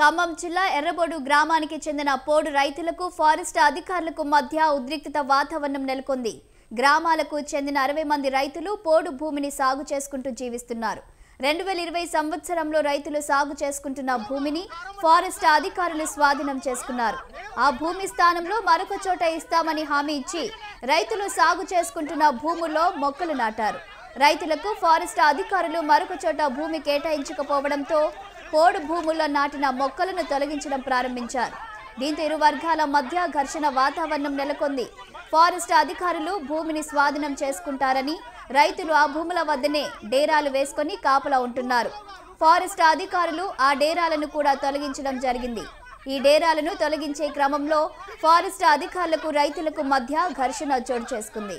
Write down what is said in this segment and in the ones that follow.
ఖమ్మం జిల్లా ఎర్రబోడు గ్రామానికి చెందిన పోడు రైతులకు ఫారెస్ట్ అధికారులకు మధ్య ఉద్రిక్తత వాతావరణం నెలకొంది. గ్రామాలకు చెందిన 60 మంది రైతులు పోడు భూమిని సాగు చేసుకుంటూ జీవిస్తున్నారు. 2020 సంవత్సరంలో రైతులు సాగు చేసుకుంటున్న భూమిని ఫారెస్ట్ అధికారులు స్వాధీనం చేసుకున్నారు. ఆ భూమి స్థానంలో మరొక చోట ఇస్తామని హామీ ఇచ్చి రైతులు సాగు చేసుకుంటున్న భూముల్లో మొక్కలు నాటారు. రైతులకు ఫారెస్ట్ అధికారులు మరొక చోట భూమి కేటాయించకపోవడంతో పోడు భూముల్లో నాటిన మొక్కలను తొలగించడం ప్రారంభించారు. దీంతో ఇరు వర్గాల మధ్య ఘర్షణ వాతావరణం నెలకొంది. ఫారెస్ట్ అధికారులు భూమిని స్వాధీనం చేసుకుంటారని రైతులు ఆ భూముల వద్దనే డేరాలు వేసుకొని కాపలా ఉంటున్నారు. ఫారెస్ట్ అధికారులు ఆ డేరాలను కూడా తొలగించడం జరిగింది. ఈ డేరాలను తొలగించే క్రమంలో ఫారెస్ట్ అధికారులకు రైతులకు మధ్య ఘర్షణ చోటు చేసుకుంది.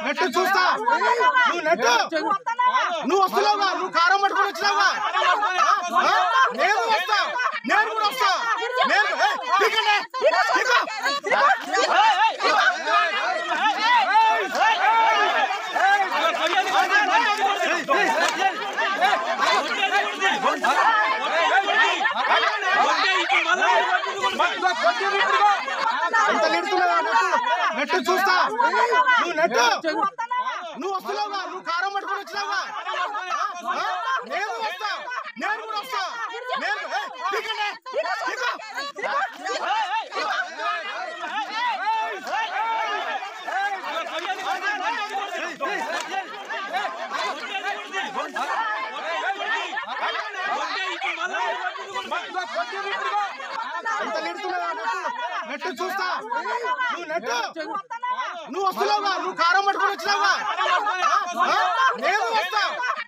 నెట్టు చూస్తా నువ్వు వస్తున్నావా? నువ్వు కారం పట్టుకొని వచ్చినావా? నేను వస్తా, నేను కూడా వస్తా. నెట్టు చూస్తా నువ్వు వస్తున్నావా? నువ్వు కారం పట్టుకొని వచ్చినావా? నేను వస్తా, నేను కూడా వస్తా. నెట్టు చూస్తా నువ్వు వస్తున్నావా? నువ్వు కారం పట్టుకొని వచ్చినావా? నేను వస్తా,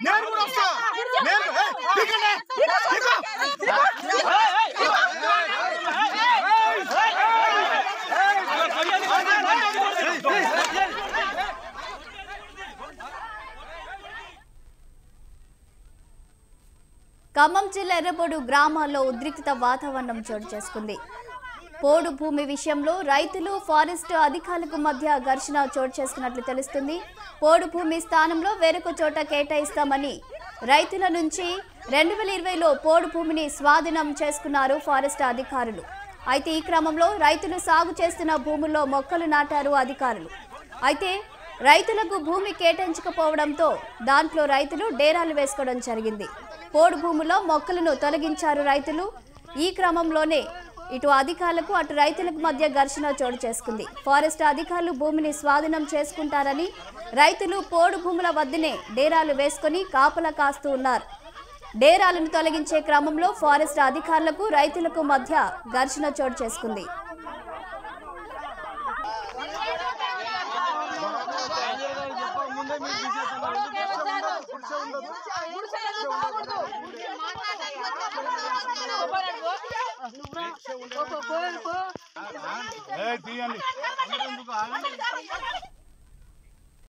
నేను కూడా వస్తా. ఖమ్మం జిల్లా ఎర్రబోడు గ్రామాల్లో ఉద్రిక్తత వాతావరణం చోటు చేసుకుంది. పోడు భూమి విషయంలో రైతులు ఫారెస్ట్ అధికారులకు మధ్య ఘర్షణ చోటు చేసుకున్నట్లు తెలుస్తుంది. పోడు భూమి స్థానంలో వేరొక చోట కేటాయిస్తామని రైతుల నుంచి 2020లో పోడు భూమిని స్వాధీనం చేసుకున్నారు ఫారెస్ట్ అధికారులు. అయితే ఈ క్రమంలో రైతులు సాగు చేస్తున్న భూముల్లో మొక్కలు నాటారు అధికారులు. అయితే రైతులకు భూమి కేటాయించకపోవడంతో దాంట్లో రైతులు డేరాలు వేసుకోవడం జరిగింది. పోడు భూములో మొక్కలను తొలగించారు రైతులు. ఈ క్రమంలోనే ఇటు అధికారులకు అటు రైతులకు మధ్య ఘర్షణ చోటు చేసుకుంది. ఫారెస్ట్ అధికారులు భూమిని స్వాధీనం చేసుకుంటారని రైతులు పోడు భూముల వద్దనే డేరాలు వేసుకొని కాపలా కాస్తూ ఉన్నారు. డేరాలను తొలగించే క్రమంలో ఫారెస్ట్ అధికారులకు రైతులకు మధ్య ఘర్షణ చోటు చేసుకుంది. తీయండి.